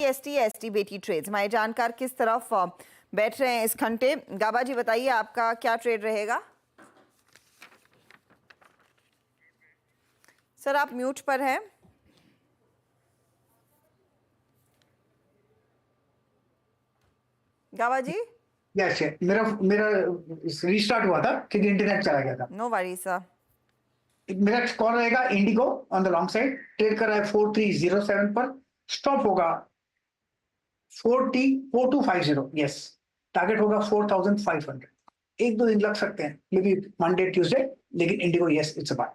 BTST ST बेटी trades, हमारे जानकार किस तरफ बैठ रहे हैं इस घंटे। गाबा जी बताइए आपका क्या ट्रेड रहेगा। सर आप म्यूट पर हैं। गाबा जी यस, मेरा मेरा रिस्टार्ट हुआ था क्योंकि इंटरनेट चला गया था। No worry sir. मेरा कॉल रहेगा IndiGo on the long side, trade कर रहा है 4307 पर, स्टॉप होगा 4250। यस, टारगेट होगा 4500। एक दो दिन लग सकते हैं, मे बी मंडे ट्यूसडे, लेकिन IndiGo yes it's a buy.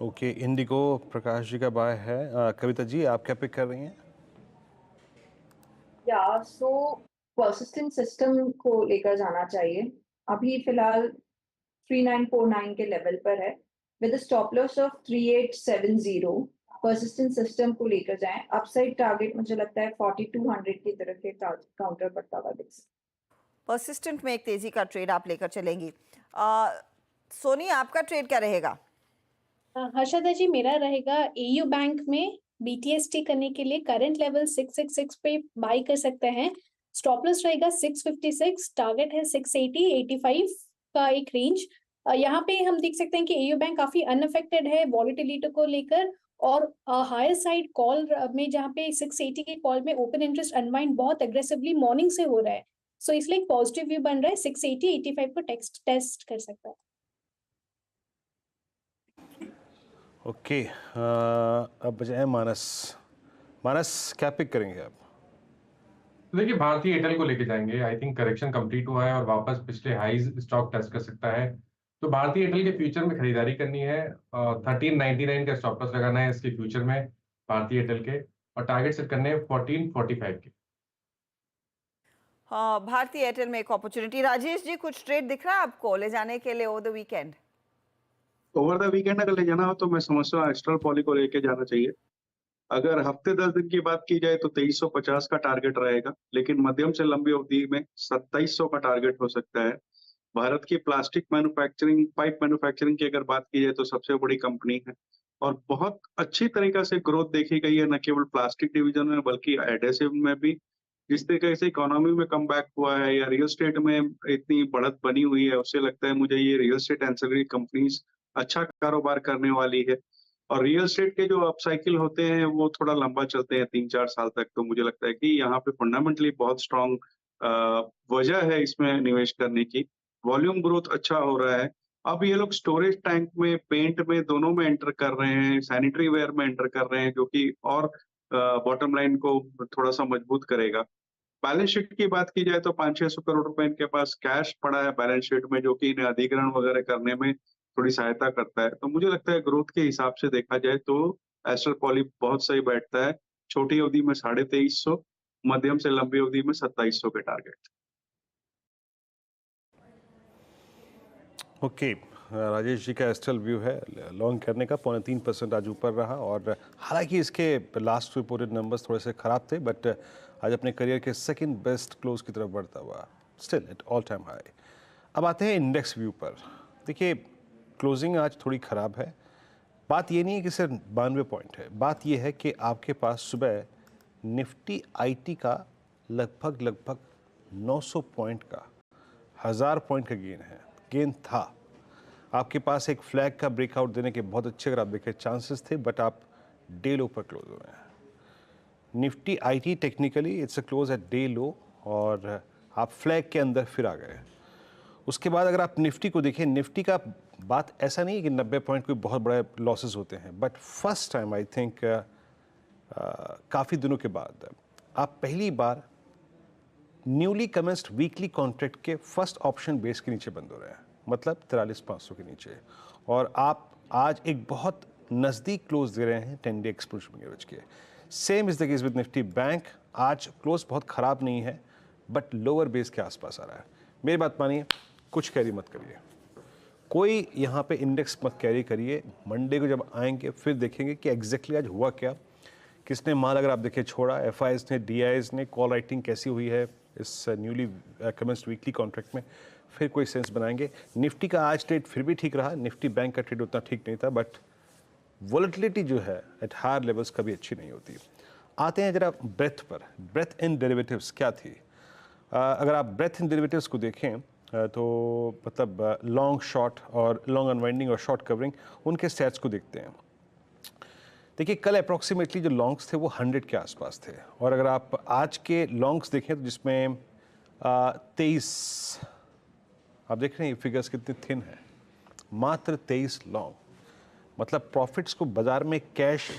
Okay, IndiGo Prakash ji का बाय है। कविता जी आप क्या पिक कर रही हैं? या सो पर्सिस्टेंट सिस्टम को लेकर जाना चाहिए। अभी फिलहाल 3949 के लेवल पर है with stop loss of 3870। Persistent system को लेकर जाएं। अपसाइड टारगेट मुझे लगता है 4200 की तरफ के काउंटर बढ़ता हुआ दिख सकता है। पर्सिस्टेंट में एक तेजी का ट्रेड आप लेकर चलेंगी। सोनी आपका ट्रेड क्या रहेगा? हर्षदा जी मेरा रहेगा एयू बैंक में BTST करने के लिए करंट लेवल 666 पे बाय कर सकते हैं। स्टॉप लॉस रहेगा 656, टारगेट है 680 85 का एक रेंज। यहाँ पे हम देख सकते हैं कि एयू बैंक काफी अनअफेक्टेड है वॉलेटिलिटी को लेकर, और हायर साइड कॉल में जहाँ पे 680 के कॉल में ओपन इंटरेस्ट अनवाइंड बहुत एग्रेसिवली मॉर्निंग से हो रहा है। सो इसलिए एक पॉजिटिव व्यू बन रहा है, 680 85 को टेस्ट कर सकता है। ओके, अब बजाय मानस। मानस क्या पिक करेंगे आप? देखिए भारतीय एयरटेल को लेके जाएंगे। आई थिंक करेक्शन कंप्लीट हुआ है और वापस पिछले हाईज स्टॉक टच कर सकता है, तो भारतीय एयरटेल के फ्यूचर में खरीदारी करनी है। 1399 का स्टॉप लॉस लगाना है इसके फ्यूचर में भारतीय एयरटेल के, और टारगेट सेट करने हैं 1445 के। हाँ, भारतीय एयरटेल में एक अपॉर्चुनिटी। राजेश जी कुछ ट्रेड दिख रहा है आपको ले जाने के लिए over the weekend? Over the weekend अगर ले जाना हो तो मैं समझता हूँ एक्स्ट्रा पॉली को लेके जाना चाहिए। अगर हफ्ते 10 दिन की बात की जाए तो 2350 का टारगेट रहेगा, लेकिन मध्यम से लंबी अवधि में 2700 का टारगेट हो सकता है। भारत की प्लास्टिक मैन्युफैक्चरिंग, पाइप मैन्युफैक्चरिंग की अगर बात की जाए तो सबसे बड़ी कंपनी है और बहुत अच्छी तरीका से ग्रोथ देखी गई है, न केवल प्लास्टिक डिवीजन में बल्कि एडेसिव में भी। जिस तरीके से इकोनॉमी में कम बैक हुआ है या रियल स्टेट में इतनी बढ़त बनी हुई है, उससे लगता है मुझे ये रियल स्टेट एंसेलरी कंपनीज अच्छा कारोबार करने वाली है। और रियल एस्टेट के जो अपसाइकिल होते हैं वो थोड़ा लंबा चलते हैं, 3-4 साल तक। तो मुझे लगता है कि यहाँ पे फंडामेंटली बहुत स्ट्रॉन्ग वजह है इसमें निवेश करने की। वॉल्यूम ग्रोथ अच्छा हो रहा है। अब ये लोग स्टोरेज टैंक में, पेंट में, दोनों में एंटर कर रहे हैं, सैनिटरी वेयर में एंटर कर रहे हैं, जो कि और बॉटम लाइन को थोड़ा सा मजबूत करेगा। बैलेंस शीट की बात की जाए तो 500-600 करोड़ रुपए इनके पास कैश पड़ा है बैलेंस शीट में, जो कि इन्हें अधिग्रहण वगैरह करने में थोड़ी सहायता करता है। तो मुझे लगता है ग्रोथ के हिसाब से देखा जाए तो एस्टर पॉली बहुत सही बैठता है। छोटी अवधि में 2350, मध्यम से लंबी अवधि में 2700 के टारगेट। ओके, राजेश जी का एस्ट्रल व्यू है लॉन्ग करने का। 3.25% आज ऊपर रहा, और हालांकि इसके लास्ट रिपोर्टेड नंबर्स थोड़े से ख़राब थे, बट आज अपने करियर के सेकंड बेस्ट क्लोज की तरफ बढ़ता हुआ, still at all time high. अब आते हैं इंडेक्स व्यू पर। देखिए क्लोजिंग आज थोड़ी ख़राब है। बात ये नहीं है कि सिर्फ 92 पॉइंट है, बात ये है कि आपके पास सुबह निफ्टी आईटी का लगभग 900 पॉइंट का 1000 पॉइंट का गेन था। आपके पास एक फ्लैग का ब्रेकआउट देने के बहुत अच्छे, अगर आप देखें, चांसेस थे, बट आप डे लो पर क्लोज हुए हैं। Nifty IT technically it's a close eight day लो, और आप फ्लैग के अंदर फिर आ गए। उसके बाद अगर आप निफ्टी को देखें, निफ्टी का बात ऐसा नहीं है कि 90 पॉइंट कोई बहुत बड़े लॉसेस होते हैं, but first time I think काफ़ी दिनों के बाद आप पहली बार न्यूली कमेंस्ड वीकली कॉन्ट्रैक्ट के फर्स्ट ऑप्शन बेस के नीचे बंद हो रहे हैं, मतलब 43,500 के नीचे, और आप आज एक बहुत नज़दीक क्लोज दे रहे हैं 10 डे एक्सपोजर एवरेज के। Same is the case with Nifty bank. आज क्लोज बहुत ख़राब नहीं है, बट लोअर बेस के आसपास आ रहा है। मेरी बात मानिए, कुछ कैरी मत करिए, कोई यहाँ पे इंडेक्स मत कैरी करिए। मंडे को जब आएंगे फिर देखेंगे कि एग्जैक्टली आज हुआ क्या, किसने माल अगर आप देखें छोड़ा, एफआईज ने, डीआईज ने, कॉल राइटिंग कैसी हुई है इस न्यूली कमेंस्ड वीकली कॉन्ट्रैक्ट में, फिर कोई सेंस बनाएंगे। निफ्टी का आज ट्रेड फिर भी ठीक रहा, निफ्टी बैंक का ट्रेड उतना ठीक नहीं था, बट वॉलेटिलिटी जो है एट हायर लेवल्स कभी अच्छी नहीं होती। आते हैं जरा ब्रेथ पर। ब्रेथ इन डेरिवेटिव्स क्या थी? अगर आप ब्रेथ इन डेरिवेटिव्स को देखें तो मतलब लॉन्ग शॉर्ट और लॉन्ग अनवाइंडिंग और शॉर्ट कवरिंग, उनके स्टैट्स को देखते हैं। देखिए कल अप्रॉक्सीमेटली जो लॉन्ग्स थे वो 100 के आसपास थे, और अगर आप आज के लॉन्ग्स देखें तो जिसमें 23, आप देख रहे हैं ये फिगर्स कितने थिन है, मात्र 23 लॉन्ग। मतलब प्रॉफिट्स को बाजार में कैश,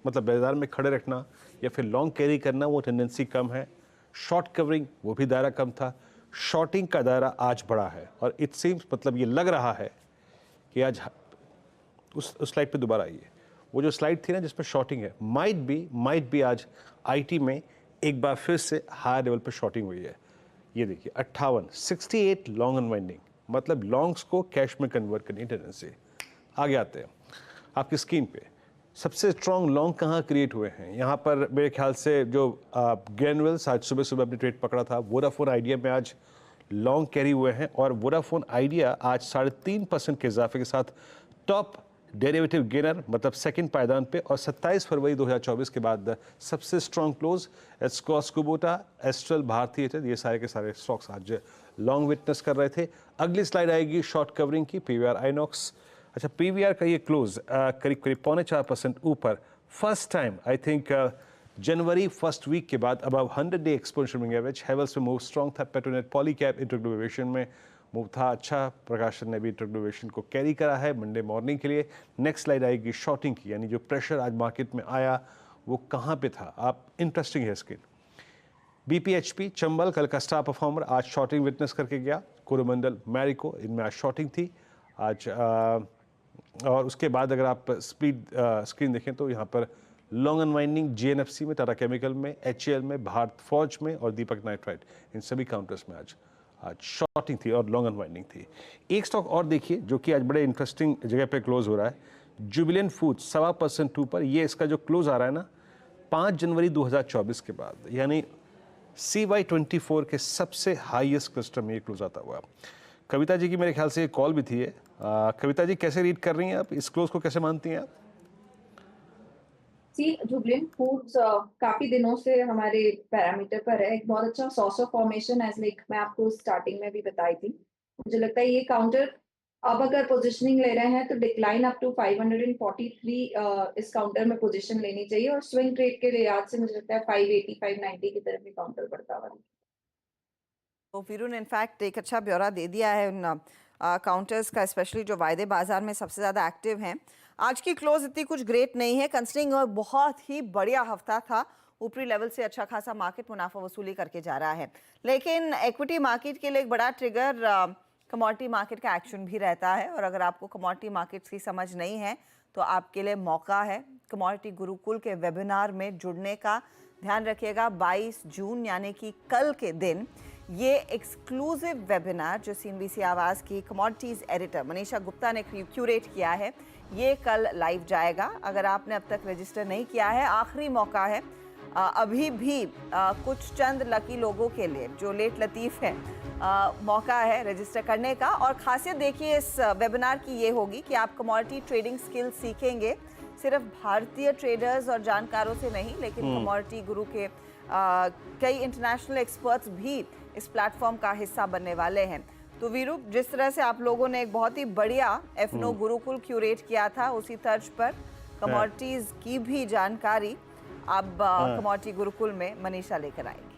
मतलब बाजार में खड़े रखना या फिर लॉन्ग कैरी करना, वो टेंडेंसी कम है। शॉर्ट कवरिंग वो भी दायरा कम था, शॉर्टिंग का दायरा आज बड़ा है। और इट सीम्स, मतलब ये लग रहा है कि आज उस स्लाइड पे दोबारा आइए, वो जो स्लाइड थी ना जिसमें शॉर्टिंग है, माइट बी आज आईटी में एक बार फिर से हायर लेवल पे शॉर्टिंग हुई है। ये देखिए 68 लॉन्ग अनवाइंडिंग, मतलब लॉन्ग्स को कैश में कन्वर्ट करने की टेंडेंसी। आगे आते हैं आपकी स्क्रीन पे, सबसे स्ट्रॉन्ग लॉन्ग कहाँ क्रिएट हुए हैं? यहाँ पर मेरे ख्याल से जो ग्रैनुअल्स आज सुबह सुबह अपनी ट्रेड पकड़ा था, वोडाफोन आइडिया में आज लॉन्ग कैरी हुए हैं, और वोडाफोन आइडिया आज 3.5% के इजाफे के साथ टॉप डेरिवेटिव गेनर, मतलब सेकंड पायदान पे, और 27 फरवरी 2024 के बाद सबसे strong close Escorts, Kubota, Astral, Bharti Airtel, ये सारे के सारे स्टॉक्स आज लॉन्ग विटनेस कर रहे थे। अगली स्लाइड आएगी शॉर्ट कवरिंग की, पीवीआर आइनॉक्स। अच्छा, पीवीआर का ये क्लोज करीब 4.25% ऊपर, first time I think January first week के बाद above 100 day exponential moving average. Havells में मूव स्ट्रॉन्ग था, पेट्रोनेट पॉलीकैब इंट्रोग्लोवेशन में मूव था अच्छा, प्रकाशन ने भी इंट्रोग्लोवेशन को कैरी करा है मंडे मॉर्निंग के लिए। नेक्स्ट स्लाइड आएगी शॉर्टिंग की, यानी जो प्रेशर आज मार्केट में आया वो कहाँ पे था, आप इंटरेस्टिंग है स्क्रीन। बीपीएचपी चंबल कल का स्टार परफॉर्मर, आज शॉर्टिंग विटनेस करके गया। कोरोमंडल, मैरिको, इनमें आज शॉर्टिंग थी आज। और उसके बाद अगर आप स्क्रीन देखें तो यहाँ पर लॉन्ग अनवाइंडिंग जीएनएफसी में, टाटा केमिकल में, एचएएल में, भारत फौज में और दीपक नाइट्राइट, इन सभी काउंटर्स में आज शॉर्टिंग थी और लॉन्ग अनवाइंडिंग थी। एक स्टॉक और देखिए जो कि आज बड़े इंटरेस्टिंग जगह पे क्लोज हो रहा है, जुबिलेंट फूड्स 1.25% ऊपर। ये इसका जो क्लोज आ रहा है ना 5 जनवरी 2024 के बाद, यानी CY24 के सबसे हाईएस्ट क्लस्टर में ये क्लोज आता हुआ। कविता जी की मेरे ख्याल से ये कॉल भी थी। कविता जी कैसे रीड कर रही हैं आप इस क्लोज को, कैसे मानती हैं आप? जुबिलेंट फूड्स काफी दिनों से हमारे पैरामीटर पर है, एक बहुत अच्छा source of formation as like मैं आपको स्टार्टिंग में भी बताई थी। मुझे लगता है ये काउंटर अब अगर पोजीशनिंग ले रहे हैं तो डिक्लाइन अप टू 543 इस काउंटर में पोजीशन लेनी चाहिए, और स्विंग ट्रेड के लिहाज से मुझे लगता है 580 590 की तरफ भी काउंटर बढ़ता हुआ। तो वीरू ने इनफैक्ट एक अच्छा ब्यौरा दे दिया है उन काउंटर्स का, स्पेशली जो वायदे बाजार में सबसे ज़्यादा एक्टिव हैं। आज की क्लोज इतनी कुछ ग्रेट नहीं है कंसिडरिंग, और बहुत ही बढ़िया हफ्ता था, ऊपरी लेवल से अच्छा खासा मार्केट मुनाफा वसूली करके जा रहा है। लेकिन इक्विटी मार्केट के लिए एक बड़ा ट्रिगर कमोडिटी मार्केट का एक्शन भी रहता है, और अगर आपको कमोडिटी मार्केट्स की समझ नहीं है तो आपके लिए मौका है कमोडिटी गुरुकुल के वेबिनार में जुड़ने का। ध्यान रखिएगा 22 जून यानी कि कल के दिन ये एक्सक्लूसिव वेबिनार जो CNBC आवाज़ की कमोडिटीज़ एडिटर मनीषा गुप्ता ने क्यूरेट किया है, ये कल लाइव जाएगा। अगर आपने अब तक रजिस्टर नहीं किया है, आखिरी मौका है। अभी भी कुछ चंद लकी लोगों के लिए जो लेट लतीफ़ है, मौका है रजिस्टर करने का। और खासियत देखिए इस वेबिनार की ये होगी कि आप कमोडिटी ट्रेडिंग स्किल सीखेंगे, सिर्फ भारतीय ट्रेडर्स और जानकारों से नहीं, लेकिन कमोडिटी गुरु के कई इंटरनेशनल एक्सपर्ट्स भी इस प्लेटफॉर्म का हिस्सा बनने वाले हैं। तो वीरू, जिस तरह से आप लोगों ने एक बहुत ही बढ़िया एफनो गुरुकुल क्यूरेट किया था, उसी तर्ज पर कमोडिटीज की भी जानकारी अब कमोडिटी गुरुकुल में मनीषा लेकर आएंगी।